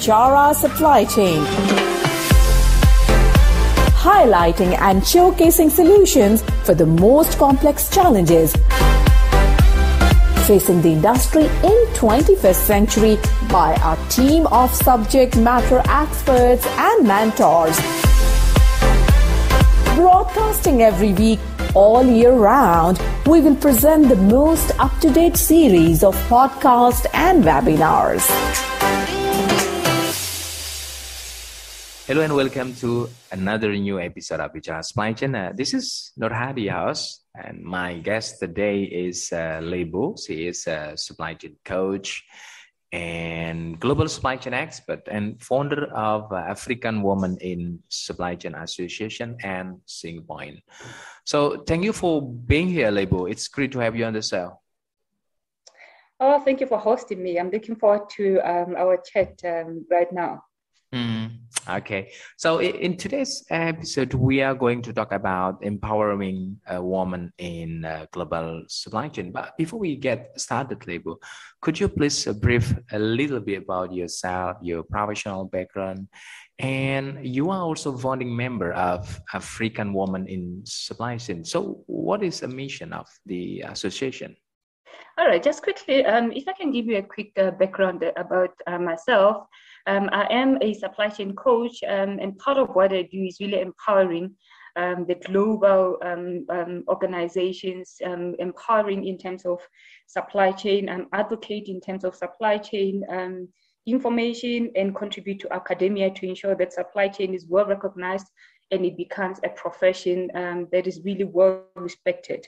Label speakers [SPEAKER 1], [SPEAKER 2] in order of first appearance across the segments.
[SPEAKER 1] HR supply chain, highlighting and showcasing solutions for the most complex challenges facing the industry in 21st century by our team of subject matter experts and mentors. Broadcasting every week, all year round, we will present the most up-to-date series of podcasts and webinars.
[SPEAKER 2] Hello and welcome to another new episode of HR Supply Chain. This is Nur Hadi House, and my guest today is Lebo. She is a supply chain coach and global supply chain expert and founder of African Women in Supply Chain Association and Sincpoint. So thank you for being here, Lebo. It's great to have you on the show.
[SPEAKER 3] Oh, thank you for hosting me. I'm looking forward to our chat right now.
[SPEAKER 2] Okay, so in today's episode, we are going to talk about empowering a woman in global supply chain. But before we get started, Lebo, could you please brief a little bit about yourself, your professional background, and you are also founding member of African Women in Supply Chain. So what is the mission of the association?
[SPEAKER 3] All right, just quickly, if I can give you a quick background about myself. I am a supply chain coach, and part of what I do is really empowering the global organizations, empowering in terms of supply chain, and advocate in terms of supply chain information, and contribute to academia to ensure that supply chain is well recognized and it becomes a profession that is really well respected.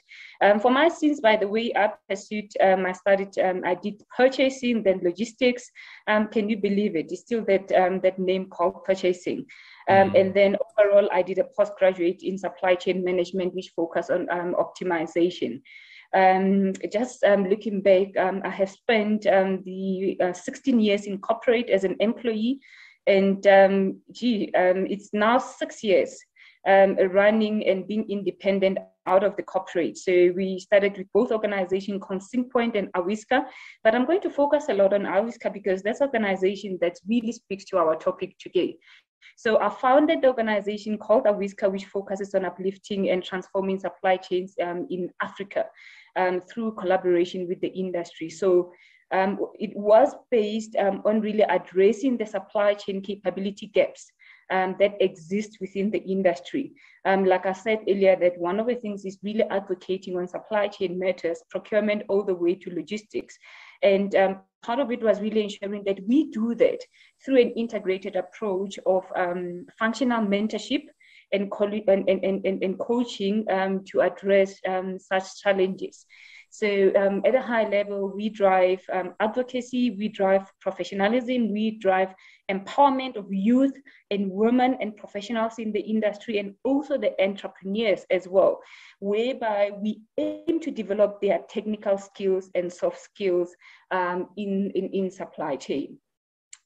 [SPEAKER 3] For my sins, by the way, I pursued, I did purchasing, then logistics. Can you believe it? It's still that name called purchasing. And then overall, I did a postgraduate in supply chain management, which focused on optimization. Looking back, I have spent the 16 years in corporate as an employee. And it's now 6 years running and being independent out of the corporate. So we started with both organizations called Sincpoint and AWISCA, but I'm going to focus a lot on AWISCA because that's an organization that really speaks to our topic today. So I founded the organization called AWISCA, which focuses on uplifting and transforming supply chains in Africa through collaboration with the industry. So it was based on really addressing the supply chain capability gaps that exist within the industry. Like I said earlier, that one of the things is really advocating on supply chain matters, procurement all the way to logistics. And part of it was really ensuring that we do that through an integrated approach of functional mentorship and coaching to address such challenges. So at a high level, we drive advocacy, we drive professionalism, we drive empowerment of youth and women and professionals in the industry, and also the entrepreneurs as well, whereby we aim to develop their technical skills and soft skills in supply chain.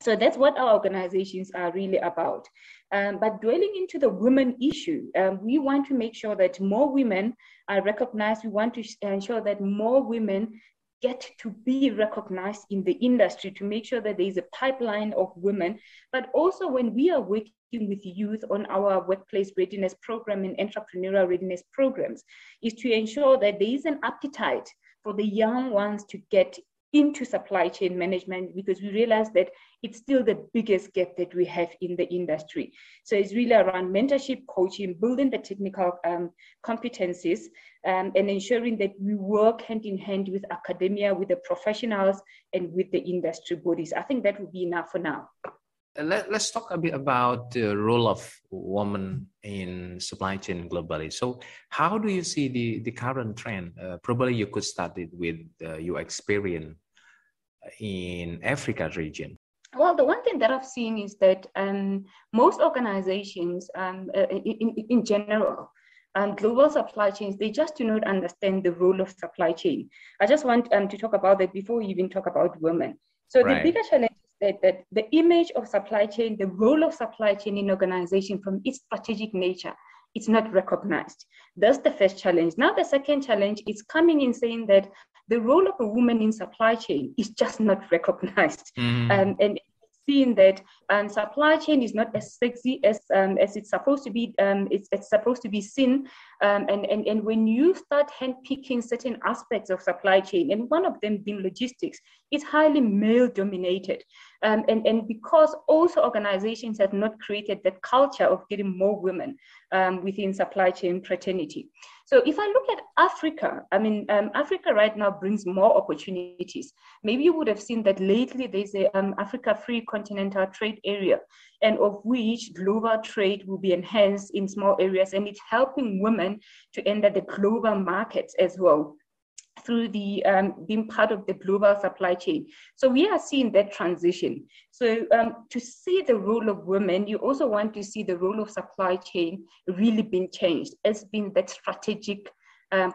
[SPEAKER 3] So that's what our organizations are really about. But dwelling into the women issue, we want to make sure that more women are recognized. We want to ensure that more women get to be recognized in the industry, to make sure that there is a pipeline of women. But also when we are working with youth on our workplace readiness program and entrepreneurial readiness programs, is to ensure that there is an appetite for the young ones to get into supply chain management, because we realize that it's still the biggest gap that we have in the industry. So it's really around mentorship, coaching, building the technical competencies, and ensuring that we work hand in hand with academia, with the professionals, and with the industry bodies. I think that would be enough for now.
[SPEAKER 2] Let's talk a bit about the role of women in supply chain globally. So how do you see the current trend? Probably you could start it with your experience in Africa region.
[SPEAKER 3] Well, the one thing that I've seen is that most organizations in general, global supply chains, they just do not understand the role of supply chain. I just want to talk about that before we even talk about women. So the bigger challenge is that the image of supply chain, the role of supply chain in organization from its strategic nature, it's not recognized. That's the first challenge. Now, the second challenge is coming in saying that the role of a woman in supply chain is just not recognized. And seen that supply chain is not as sexy as it's supposed to be. It's supposed to be seen. And when you start handpicking certain aspects of supply chain, and one of them being logistics, it's highly male dominated. And because also organizations have not created that culture of getting more women within supply chain fraternity. So if I look at Africa, Africa right now brings more opportunities. Maybe you would have seen that lately there's a Africa Free Continental Trade Area, and of which global trade will be enhanced in small areas, and it's helping women to enter the global markets as well through the being part of the global supply chain. So we are seeing that transition. So to see the role of women, you also want to see the role of supply chain really being changed as being that strategic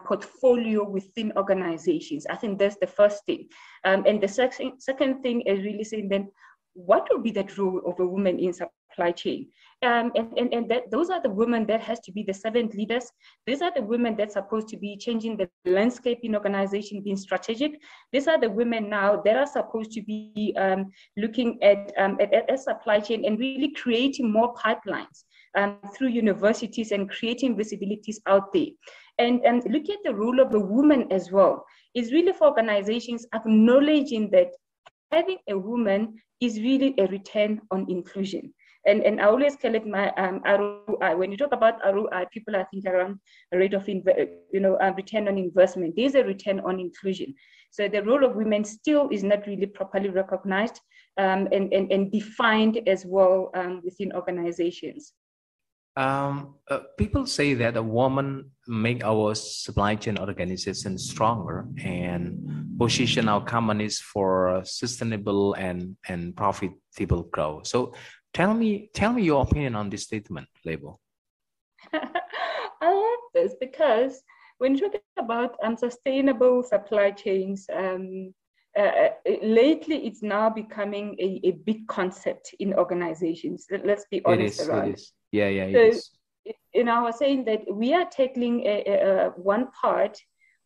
[SPEAKER 3] portfolio within organizations. I think that's the first thing. And the second thing is really saying then, what will be that role of a woman in supply chain? And that those are the women that has to be the servant leaders. These are the women that's supposed to be changing the landscape in organization, being strategic. These are the women now that are supposed to be looking at supply chain and really creating more pipelines through universities and creating visibilities out there. And look at the role of the woman as well. It's really for organizations acknowledging that having a woman is really a return on inclusion. And I always call it my ROI. When you talk about ROI, people are thinking around a rate of return on investment. There's a return on inclusion. So the role of women still is not really properly recognized and defined as well within organizations.
[SPEAKER 2] People say that a woman make our supply chain organization stronger and position our companies for sustainable and profitable growth. So tell me your opinion on this statement, Lebo.
[SPEAKER 3] I love this because when you talk about sustainable supply chains, lately it's now becoming a big concept in organizations. Let's be honest around it.
[SPEAKER 2] It is. Yeah, it
[SPEAKER 3] is.
[SPEAKER 2] So,
[SPEAKER 3] I was saying that we are tackling one part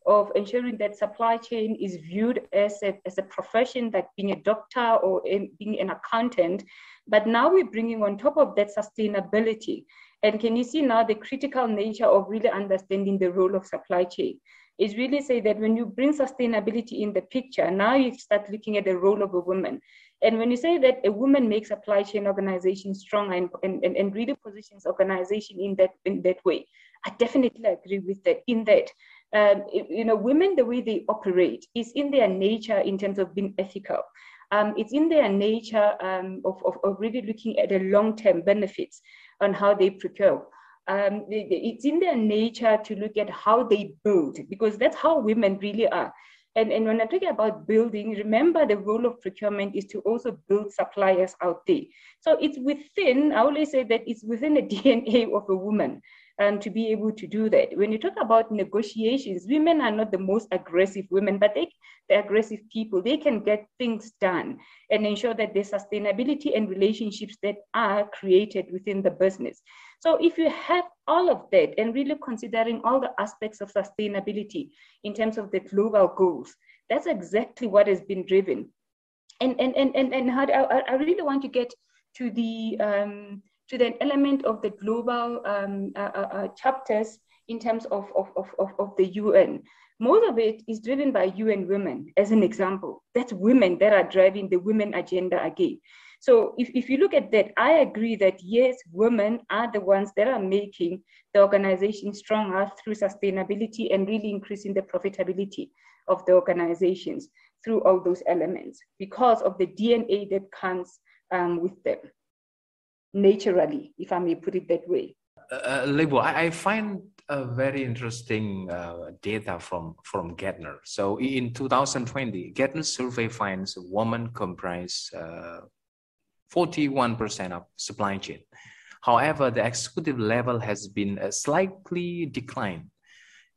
[SPEAKER 3] of ensuring that supply chain is viewed as a profession, like being a doctor or being an accountant. But now we're bringing on top of that sustainability. And can you see now the critical nature of really understanding the role of supply chain? Is really say that when you bring sustainability in the picture, now you start looking at the role of a woman. And when you say that a woman makes supply chain organization strong and really positions organization in that way, I definitely agree with that. In that, women, the way they operate is in their nature in terms of being ethical. It's in their nature of really looking at the long-term benefits on how they procure. It's in their nature to look at how they build, because that's how women really are. And when I talk about building, remember the role of procurement is to also build suppliers out there. So it's within, I always say that it's within the DNA of a woman to be able to do that. When you talk about negotiations, women are not the most aggressive women, but they're aggressive people. They can get things done and ensure that there's sustainability and relationships that are created within the business. So if you have all of that and really considering all the aspects of sustainability in terms of the global goals, that's exactly what has been driven. And I really want to get to the element of the global chapters in terms of the UN. Most of it is driven by UN women, as an example. That's women that are driving the women agenda again. So if you look at that, I agree that yes, women are the ones that are making the organization stronger through sustainability and really increasing the profitability of the organizations through all those elements because of the DNA that comes with them naturally, if I may put it that way.
[SPEAKER 2] Lebo, I find a very interesting data from Gartner. So in 2020, Gartner's survey finds women comprise 41% of supply chain. However, the executive level has been slightly declined.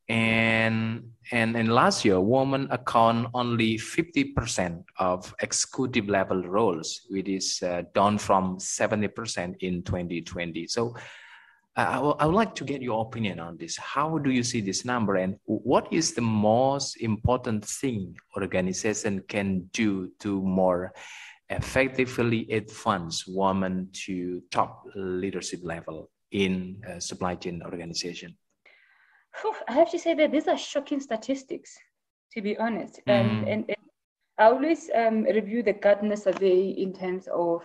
[SPEAKER 2] And last year, women account only 50% of executive level roles, which is down from 70% in 2020. So I would like to get your opinion on this. How do you see this number, and what is the most important thing organization can do to more effectively advance women to top leadership level in a supply chain organization?
[SPEAKER 3] I have to say that these are shocking statistics, to be honest. And I always review the Gartner survey in terms of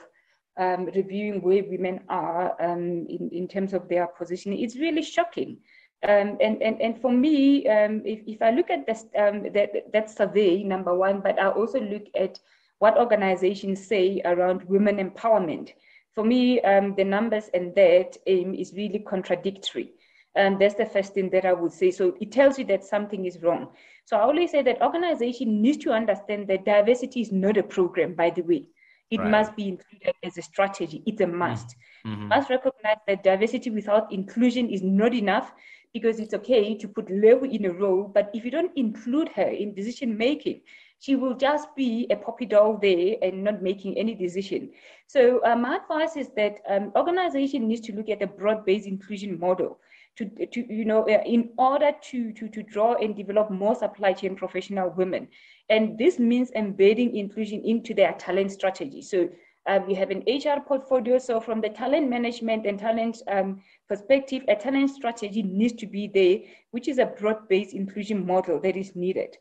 [SPEAKER 3] reviewing where women are in terms of their position. It's really shocking. And for me, if I look at this, that survey, number one, but I also look at what organizations say around women empowerment. For me, the numbers and that aim is really contradictory. That's the first thing that I would say. So it tells you that something is wrong. So I always say that organization needs to understand that diversity is not a program, by the way. It must be included as a strategy. It's a must. You must recognize that diversity without inclusion is not enough, because it's okay to put Lebo in a role, but if you don't include her in decision making, she will just be a puppy dog there and not making any decision. So my advice is that organization needs to look at a broad-based inclusion model in order to draw and develop more supply chain professional women. And this means embedding inclusion into their talent strategy. So we have an HR portfolio. So from the talent management and talent perspective, a talent strategy needs to be there, which is a broad-based inclusion model that is needed.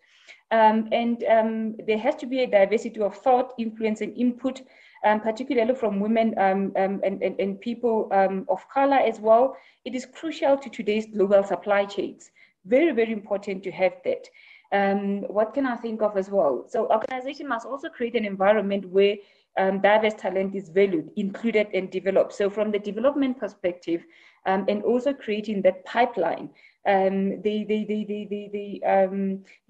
[SPEAKER 3] There has to be a diversity of thought, influence, and input, particularly from women and people of color as well. It is crucial to today's global supply chains. Very, very important to have that. What can I think of as well? So organization must also create an environment where diverse talent is valued, included, and developed. So from the development perspective, and also creating that pipeline, the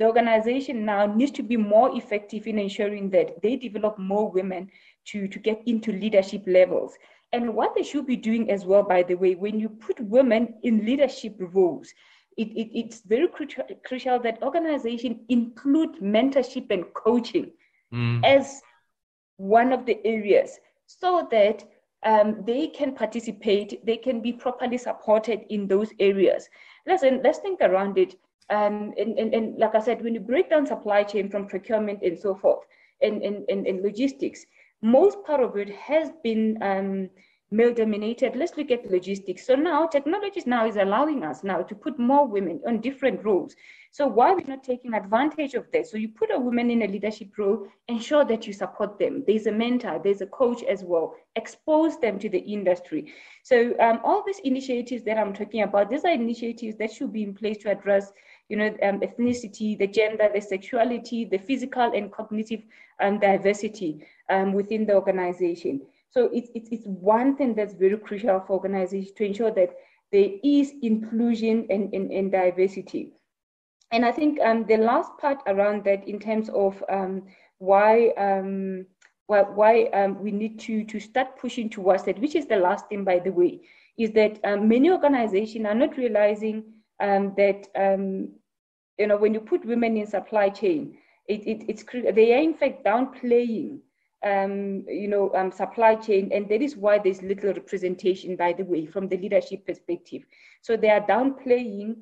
[SPEAKER 3] organization now needs to be more effective in ensuring that they develop more women to get into leadership levels. And what they should be doing as well, by the way, when you put women in leadership roles, it's very crucial that organizations include mentorship and coaching as one of the areas, so that they can participate, they can be properly supported in those areas. Let's think around it. And like I said, when you break down supply chain from procurement and so forth, and logistics, most part of it has been male dominated. Let's look at logistics. So now technology now is allowing us now to put more women on different roles. So why are we not taking advantage of that? So you put a woman in a leadership role, ensure that you support them. There's a mentor, there's a coach as well. Expose them to the industry. So all these initiatives that I'm talking about, these are initiatives that should be in place to address, ethnicity, the gender, the sexuality, the physical and cognitive diversity within the organization. So it's one thing that's very crucial for organizations to ensure that there is inclusion and diversity. And I think the last part around that, in terms of why we need to start pushing towards that, which is the last thing, by the way, is that many organizations are not realizing that when you put women in supply chain, they are in fact downplaying supply chain, and that is why there's little representation, by the way, from the leadership perspective. So they are downplaying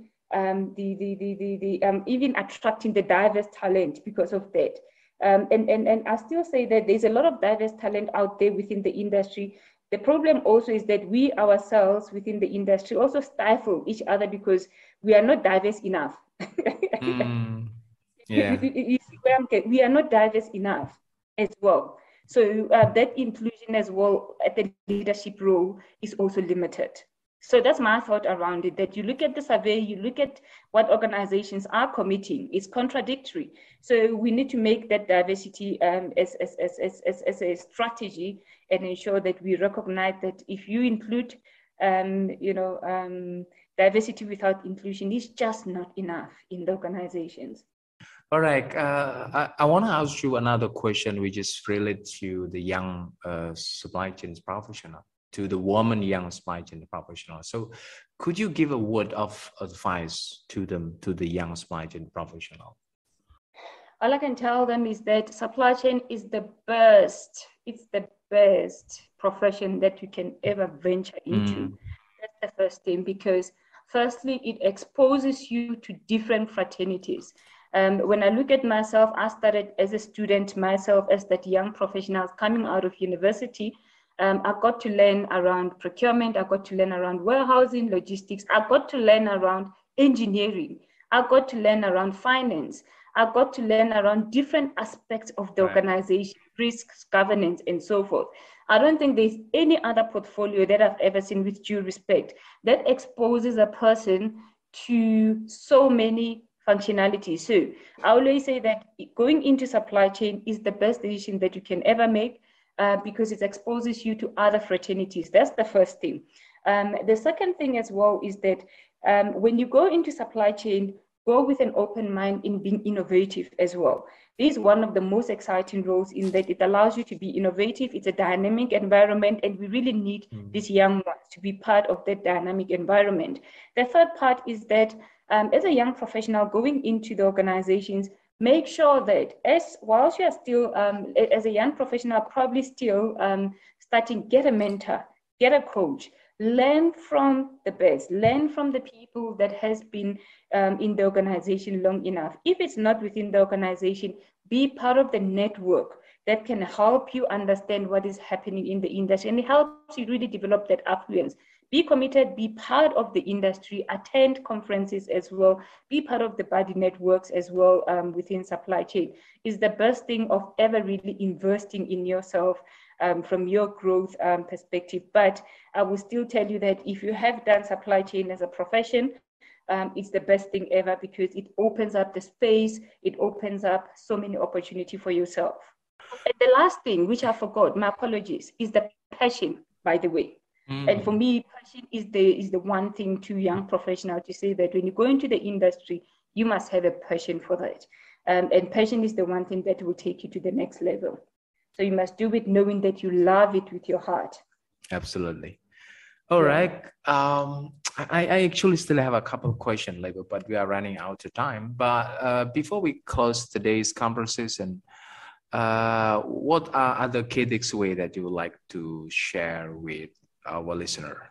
[SPEAKER 3] even attracting the diverse talent because of that. And I still say that there's a lot of diverse talent out there within the industry. The problem also is that we ourselves within the industry also stifle each other because we are not diverse enough.
[SPEAKER 2] Yeah.
[SPEAKER 3] You see where I'm getting? We are not diverse enough as well. So that inclusion as well at the leadership role is also limited. So that's my thought around it, that you look at the survey, you look at what organizations are committing, it's contradictory. So we need to make that diversity as a strategy, and ensure that we recognize that if you include, diversity without inclusion is just not enough in the organizations.
[SPEAKER 2] All right. I want to ask you another question, which is related to the young supply chain professional, to the woman young supply chain professional. So could you give a word of advice to them, to the young supply chain professional?
[SPEAKER 3] All I can tell them is that supply chain is the best. It's the best profession that you can ever venture into. That's the first thing, because firstly, it exposes you to different fraternities. When I look at myself, I started as a student myself, as that young professional coming out of university. I got to learn around procurement. I got to learn around warehousing, logistics. I got to learn around engineering. I got to learn around finance. I got to learn around different aspects of the organization, risks, governance, and so forth. I don't think there's any other portfolio that I've ever seen, with due respect, that exposes a person to so many functionalities. So I always say that going into supply chain is the best decision that you can ever make, because it exposes you to other fraternities. That's the first thing. The second thing as well is that when you go into supply chain, go with an open mind in being innovative as well. This is one of the most exciting roles, in that it allows you to be innovative. It's a dynamic environment, and we really need these young ones to be part of that dynamic environment. The third part is that as a young professional going into the organizations, make sure that whilst you are still, as a young professional, probably still starting, get a mentor, get a coach, learn from the best, learn from the people that has been in the organization long enough. If it's not within the organization, be part of the network that can help you understand what is happening in the industry, and it helps you really develop that affluence. Be committed, be part of the industry, attend conferences as well, be part of the body networks as well within supply chain. Is the best thing of ever really investing in yourself from your growth perspective. But I will still tell you that if you have done supply chain as a profession, it's the best thing ever, because it opens up the space, it opens up so many opportunities for yourself. And the last thing, which I forgot, my apologies, is the passion, by the way. And for me, passion is the one thing to young professionals to say that when you go into the industry, you must have a passion for that. And passion is the one thing that will take you to the next level. So you must do it knowing that you love it with your heart.
[SPEAKER 2] Absolutely. All right. I actually still have a couple of questions, Lebo, but we are running out of time. But before we close today's conversation, what are other key takeaways that you would like to share with our listener?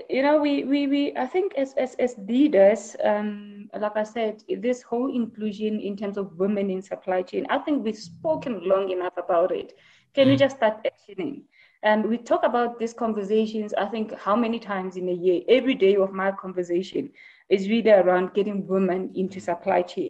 [SPEAKER 3] You know, we I think as leaders, like I said, this whole inclusion in terms of women in supply chain, I think we've spoken long enough about it. Can we just start actioning? And we talk about these conversations, I think, how many times in a year? Every day of my conversation is really around getting women into supply chain.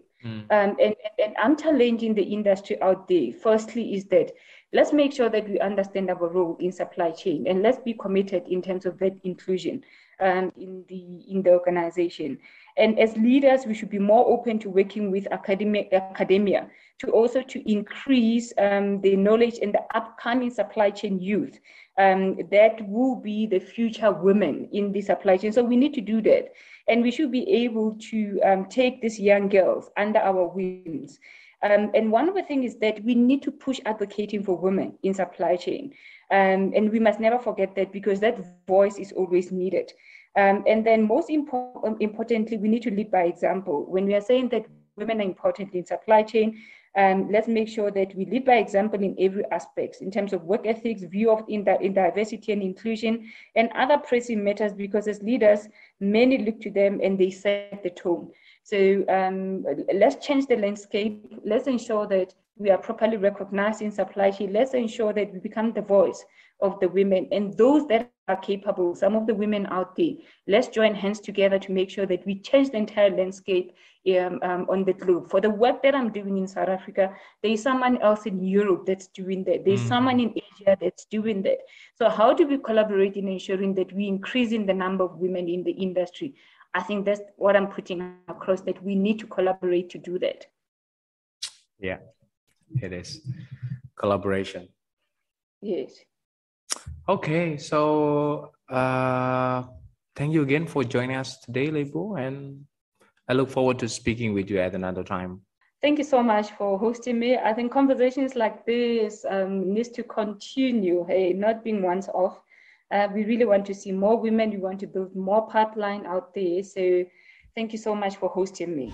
[SPEAKER 3] And I'm challenging the industry out there. Firstly is that let's make sure that we understand our role in supply chain, and let's be committed in terms of that inclusion in the organization. And as leaders, we should be more open to working with academia to increase the knowledge and the upcoming supply chain youth that will be the future women in the supply chain. So we need to do that. And we should be able to take these young girls under our wings. And one of the things is that we need to push advocating for women in supply chain. And we must never forget that, because that voice is always needed. And then most importantly, we need to lead by example. When we are saying that women are important in supply chain, let's make sure that we lead by example in every aspect, in terms of work ethics, view of in diversity and inclusion, and other pressing matters, because as leaders, many look to them and they set the tone. So let's change the landscape. Let's ensure that we are properly recognized in supply chain. Let's ensure that we become the voice of the women and those that are capable, some of the women out there. Let's join hands together to make sure that we change the entire landscape on the globe. For the work that I'm doing in South Africa, there's someone else in Europe that's doing that. There's someone in Asia that's doing that. So how do we collaborate in ensuring that we increasing the number of women in the industry? I think that's what I'm putting across, that we need to collaborate to do that.
[SPEAKER 2] Yeah, it is. Collaboration.
[SPEAKER 3] Yes.
[SPEAKER 2] Okay, so thank you again for joining us today, Lebo, and I look forward to speaking with you at another time.
[SPEAKER 3] Thank you so much for hosting me. I think conversations like this needs to continue, hey, not being once off. We really want to see more women. We want to build more pipeline out there. So thank you so much for hosting me.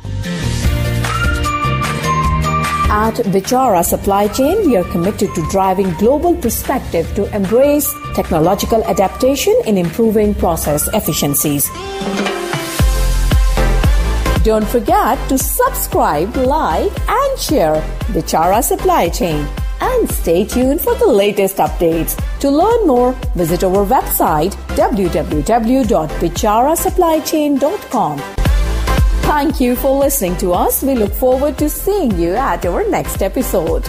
[SPEAKER 1] At Bichara Supply Chain, we are committed to driving global perspective to embrace technological adaptation in improving process efficiencies. Don't forget to subscribe, like, and share Vichara Supply Chain. And stay tuned for the latest updates. To learn more, visit our website www.vicharasupplychain.com. Thank you for listening to us. We look forward to seeing you at our next episode.